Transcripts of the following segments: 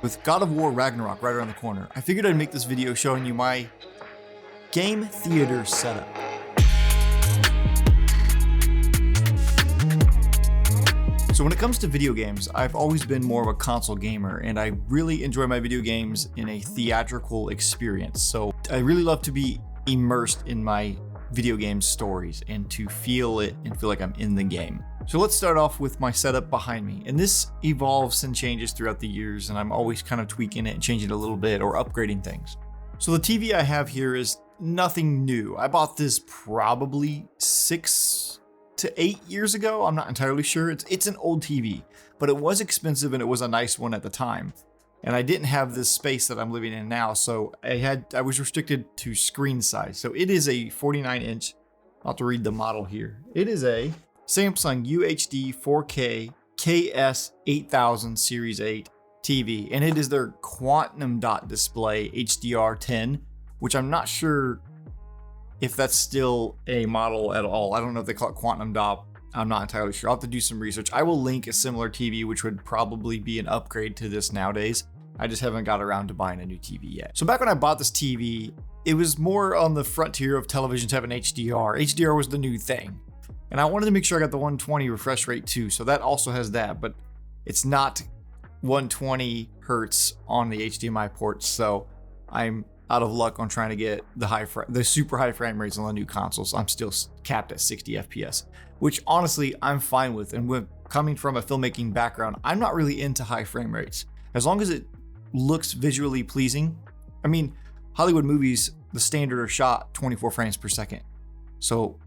With God of War Ragnarok right around the corner, I figured I'd make this video showing you my game theater setup. So when it comes to video games, I've always been more of a console gamer, and I really enjoy my video games in a theatrical experience. So I really love to be immersed in my video game stories and to feel it and feel like I'm in the game. So let's start off with my setup behind me. And this evolves and changes throughout the years, and I'm always kind of tweaking it and changing it a little bit or upgrading things. So the TV I have here is nothing new. I bought this probably 6 to 8 years ago. I'm not entirely sure. It's an old TV, but it was expensive and it was a nice one at the time. And I didn't have this space that I'm living in now, so I was restricted to screen size. So it is a 49-inch. I'll have to read the model here. It is a Samsung UHD 4K KS8000 Series 8 TV, and it is their quantum dot display HDR10, which I'm not sure if that's still a model at all. I don't know if they call it quantum dot. I'm not entirely sure. I'll have to do some research. I will link a similar TV, which would probably be an upgrade to this nowadays. I just haven't got around to buying a new TV yet. So back when I bought this TV, it was more on the frontier of televisions having HDR. HDR was the new thing. And I wanted to make sure I got the 120 refresh rate too. So that also has that, but it's not 120 hertz on the HDMI ports. So I'm out of luck on trying to get the super high frame rates on the new consoles. I'm still capped at 60 FPS, which honestly I'm fine with. And with coming from a filmmaking background, I'm not really into high frame rates. As long as it looks visually pleasing. I mean, Hollywood movies, the standard are shot 24 frames per second. So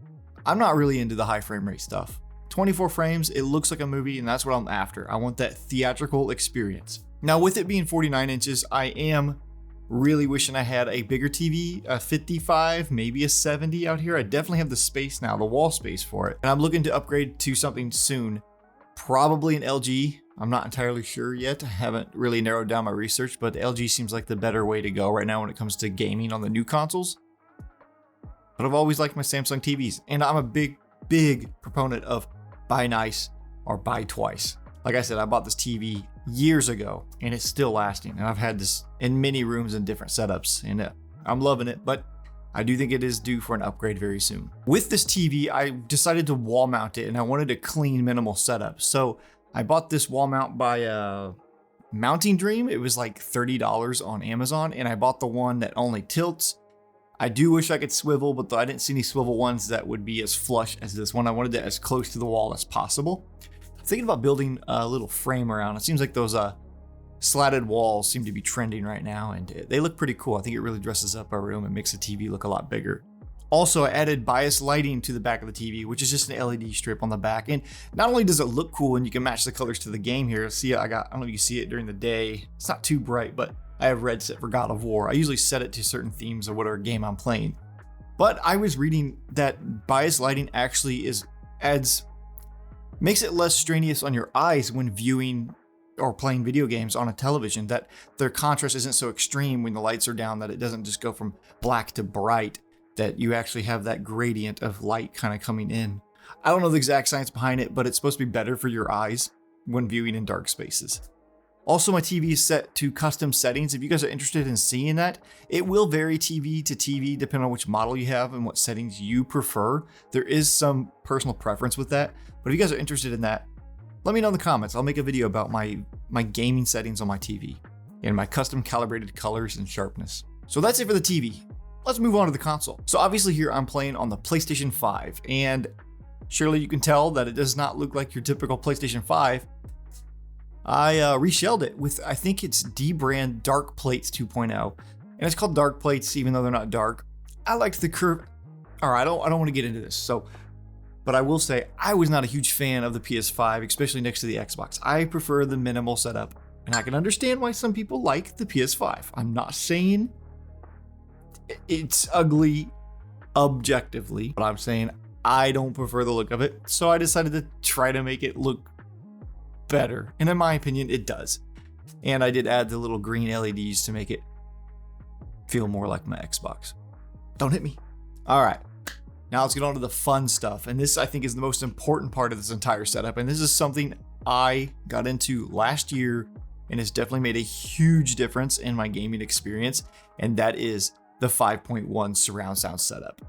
I'm not really into the high frame rate stuff. 24 frames, it looks like a movie, and that's what I'm after. I want that theatrical experience. Now, with it being 49 inches, I am really wishing I had a bigger TV, a 55, maybe a 70 out here. I definitely have the space now, the wall space for it. And I'm looking to upgrade to something soon, probably an LG. I'm not entirely sure yet. I haven't really narrowed down my research, but the LG seems like the better way to go right now when it comes to gaming on the new consoles. But I've always liked my Samsung TVs, and I'm a big proponent of buy nice or buy twice. Like I said, I bought this TV years ago and it's still lasting, and I've had this in many rooms and different setups, and I'm loving it, but I do think it is due for an upgrade very soon. With this TV, I decided to wall mount it, and I wanted a clean, minimal setup. So I bought this wall mount by Mounting Dream. It was like $30 on Amazon, and I bought the one that only tilts. I do wish I could swivel, but I didn't see any swivel ones that would be as flush as this one. I wanted it as close to the wall as possible. I'm thinking about building a little frame around. It seems like those slatted walls seem to be trending right now, and they look pretty cool. I think it really dresses up our room and makes the TV look a lot bigger. Also, I added bias lighting to the back of the TV, which is just an LED strip on the back. And not only does it look cool, and you can match the colors to the game here. See, I don't know if you see it during the day. It's not too bright, but I have red set for God of War. I usually set it to certain themes of whatever game I'm playing. But I was reading that bias lighting actually makes it less strenuous on your eyes when viewing or playing video games on a television, that their contrast isn't so extreme when the lights are down, that it doesn't just go from black to bright, that you actually have that gradient of light kind of coming in. I don't know the exact science behind it, but it's supposed to be better for your eyes when viewing in dark spaces. Also, my TV is set to custom settings. If you guys are interested in seeing that, it will vary TV to TV depending on which model you have and what settings you prefer. There is some personal preference with that, but if you guys are interested in that, let me know in the comments. I'll make a video about my gaming settings on my TV and my custom calibrated colors and sharpness. So that's it for the TV. Let's move on to the console. So obviously here I'm playing on the PlayStation 5, and surely you can tell that it does not look like your typical PlayStation 5. I reshelled it with, I think it's D-brand Dark Plates 2.0, and it's called Dark Plates even though they're not dark. I liked the curve. All right, I don't want to get into this. But I will say I was not a huge fan of the PS5, especially next to the Xbox. I prefer the minimal setup, and I can understand why some people like the PS5. I'm not saying it's ugly objectively, but I'm saying I don't prefer the look of it. So I decided to try to make it look better, and in my opinion it does. And I did add the little green LEDs to make it feel more like my Xbox. Don't hit me. All right, now let's get on to the fun stuff, and this I think is the most important part of this entire setup, and this is something I got into last year and it's definitely made a huge difference in my gaming experience, and that is the 5.1 surround sound setup.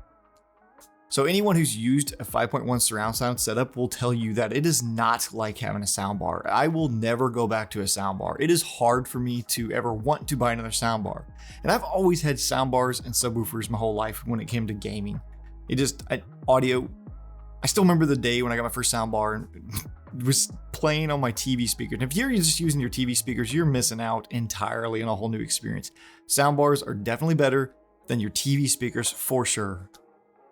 So anyone who's used a 5.1 surround sound setup will tell you that it is not like having a soundbar. I will never go back to a soundbar. It is hard for me to ever want to buy another soundbar. And I've always had soundbars and subwoofers my whole life when it came to gaming. Audio, I still remember the day when I got my first soundbar and it was playing on my TV speakers. And if you're just using your TV speakers, you're missing out entirely on a whole new experience. Soundbars are definitely better than your TV speakers for sure.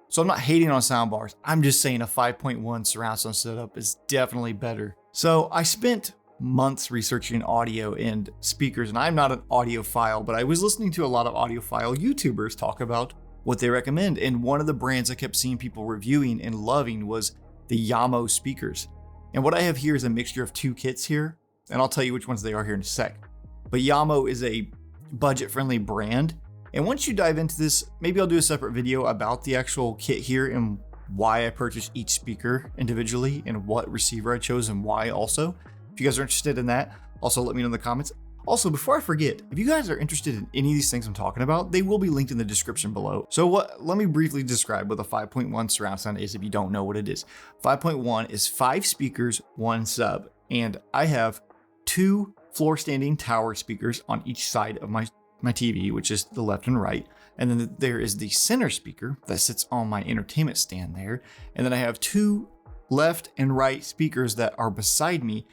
So I'm not hating on soundbars. I'm just saying a 5.1 surround sound setup is definitely better. So I spent months researching audio and speakers, and I'm not an audiophile, but I was listening to a lot of audiophile YouTubers talk about what they recommend. And one of the brands I kept seeing people reviewing and loving was the Yamo speakers. And what I have here is a mixture of two kits here, and I'll tell you which ones they are here in a sec. But Yamo is a budget-friendly brand. And once you dive into this, maybe I'll do a separate video about the actual kit here and why I purchased each speaker individually and what receiver I chose and why also. If you guys are interested in that, also let me know in the comments. Also, before I forget, if you guys are interested in any of these things I'm talking about, they will be linked in the description below. So let me briefly describe what the 5.1 surround sound is if you don't know what it is. 5.1 is 5 speakers, 1 sub, and I have 2 floor standing tower speakers on each side of my TV, which is the left and right. And then there is the center speaker that sits on my entertainment stand there. And then I have 2 left and right speakers that are beside me.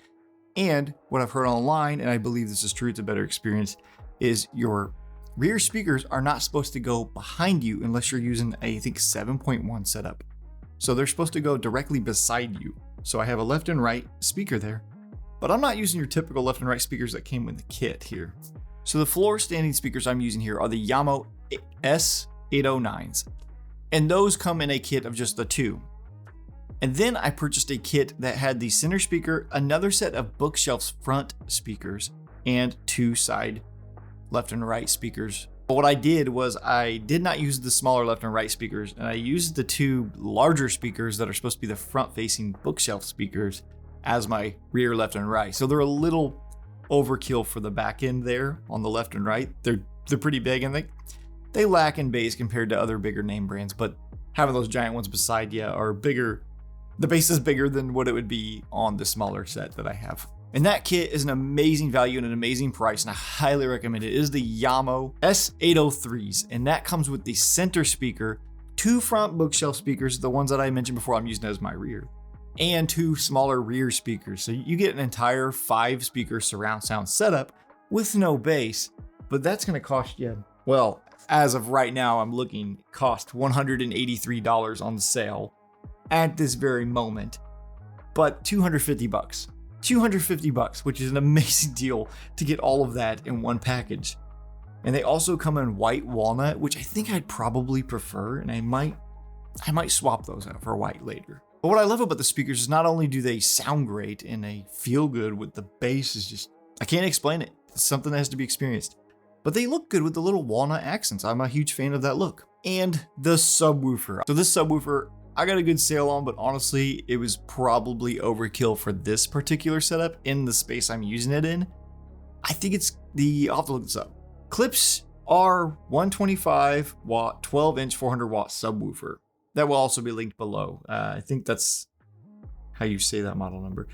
And what I've heard online, and I believe this is true, it's a better experience, is your rear speakers are not supposed to go behind you unless you're using a, I think, 7.1 setup. So they're supposed to go directly beside you. So I have a left and right speaker there, but I'm not using your typical left and right speakers that came with the kit here. So the floor standing speakers I'm using here are the Yamo S809s, and those come in a kit of just the 2. And then I purchased a kit that had the center speaker, another set of bookshelves front speakers, and 2 side left and right speakers. But what I did was I did not use the smaller left and right speakers, and I used the 2 larger speakers that are supposed to be the front facing bookshelf speakers as my rear left and right. So they're a little overkill for the back end there on the left and right. They're pretty big, and they lack in bass compared to other bigger name brands, but having those giant ones beside you are bigger. The bass is bigger than what it would be on the smaller set that I have. And that kit is an amazing value and an amazing price, and I highly recommend it. It is the Yamo S803s, and that comes with the center speaker, 2 front bookshelf speakers, the ones that I mentioned before I'm using as my rear, and 2 smaller rear speakers. So you get an entire 5 speaker surround sound setup with no bass, but that's gonna cost you, well, as of right now, I'm looking, cost $183 on the sale at this very moment, but $250. $250, which is an amazing deal to get all of that in one package. And they also come in white walnut, which I think I'd probably prefer, and I might swap those out for white later. But what I love about the speakers is not only do they sound great and they feel good with the bass, is just, I can't explain it. It's something that has to be experienced. But they look good with the little walnut accents. I'm a huge fan of that look. And the subwoofer. So this subwoofer, I got a good sale on, but honestly, it was probably overkill for this particular setup in the space I'm using it in. I think I'll have to look this up. Klipsch R125 watt, 12 inch, 400 watt subwoofer. That will also be linked below. I think that's how you say that model number.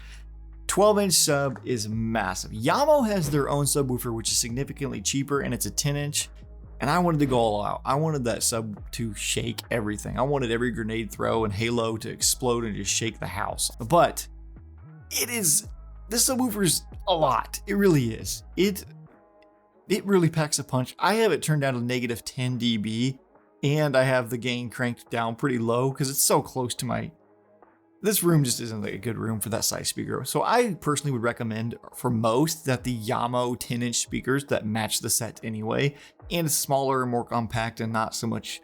12 inch sub is massive. Yamo has their own subwoofer, which is significantly cheaper, and it's a 10 inch. And I wanted to go all out. I wanted that sub to shake everything. I wanted every grenade throw and halo to explode and just shake the house. But this subwoofer's a lot. It really is. It really packs a punch. I have it turned down to negative 10 dB, and I have the gain cranked down pretty low because it's so close to this room just isn't a good room for that size speaker. So I personally would recommend for most that the Yamo 10 inch speakers that match the set anyway, and smaller and more compact and not so much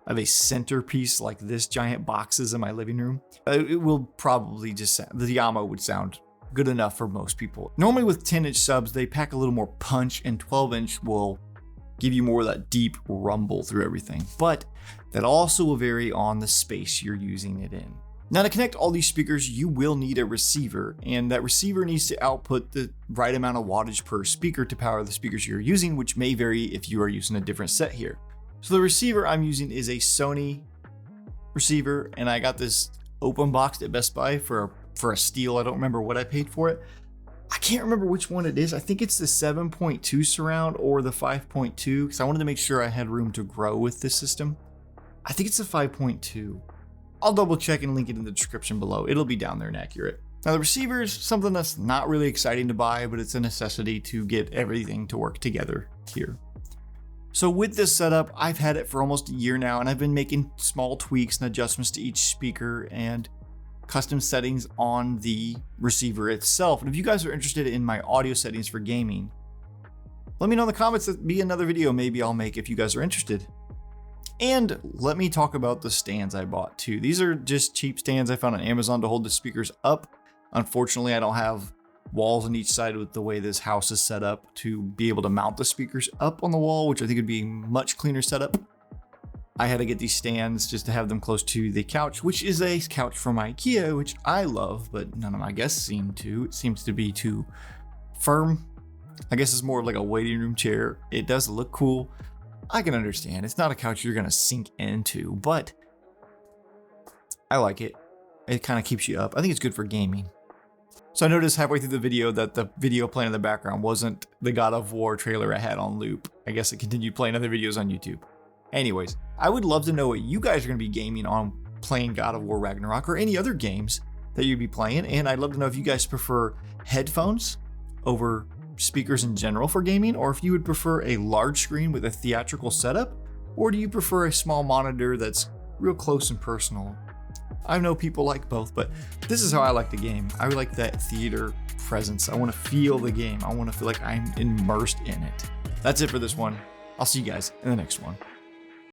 of a centerpiece like this giant boxes in my living room. It will probably the Yamo would sound good enough for most people. Normally with 10 inch subs, they pack a little more punch, and 12 inch will give you more of that deep rumble through everything. But that also will vary on the space you're using it in. Now to connect all these speakers, you will need a receiver, and that receiver needs to output the right amount of wattage per speaker to power the speakers you're using, which may vary if you are using a different set here. So the receiver I'm using is a Sony receiver, and I got this open boxed at Best Buy for a steal. I don't remember what I paid for it. I can't remember which one it is. I think it's the 7.2 surround or the 5.2, because I wanted to make sure I had room to grow with this system. I think it's the 5.2. I'll double check and link it in the description below. It'll be down there and accurate. Now the receiver is something that's not really exciting to buy, but it's a necessity to get everything to work together here. So with this setup, I've had it for almost a year now, and I've been making small tweaks and adjustments to each speaker and custom settings on the receiver itself. And if you guys are interested in my audio settings for gaming, let me know in the comments. That'd be another video maybe I'll make if you guys are interested. And let me talk about the stands I bought too. These are just cheap stands I found on Amazon to hold the speakers up. Unfortunately, I don't have walls on each side with the way this house is set up to be able to mount the speakers up on the wall, which I think would be a much cleaner setup. I had to get these stands just to have them close to the couch, which is a couch from IKEA, which I love, but none of my guests seem to. It seems to be too firm. I guess it's more like a waiting room chair. It does look cool. I can understand. It's not a couch you're going to sink into, but I like it. It kind of keeps you up. I think it's good for gaming. So I noticed halfway through the video that the video playing in the background wasn't the God of War trailer I had on loop. I guess it continued playing other videos on YouTube. Anyways, I would love to know what you guys are going to be gaming on playing God of War Ragnarok or any other games that you'd be playing. And I'd love to know if you guys prefer headphones over speakers in general for gaming, or if you would prefer a large screen with a theatrical setup, or do you prefer a small monitor that's real close and personal? I know people like both, but this is how I like the game. I like that theater presence. I want to feel the game. I want to feel like I'm immersed in it. That's it for this one. I'll see you guys in the next one.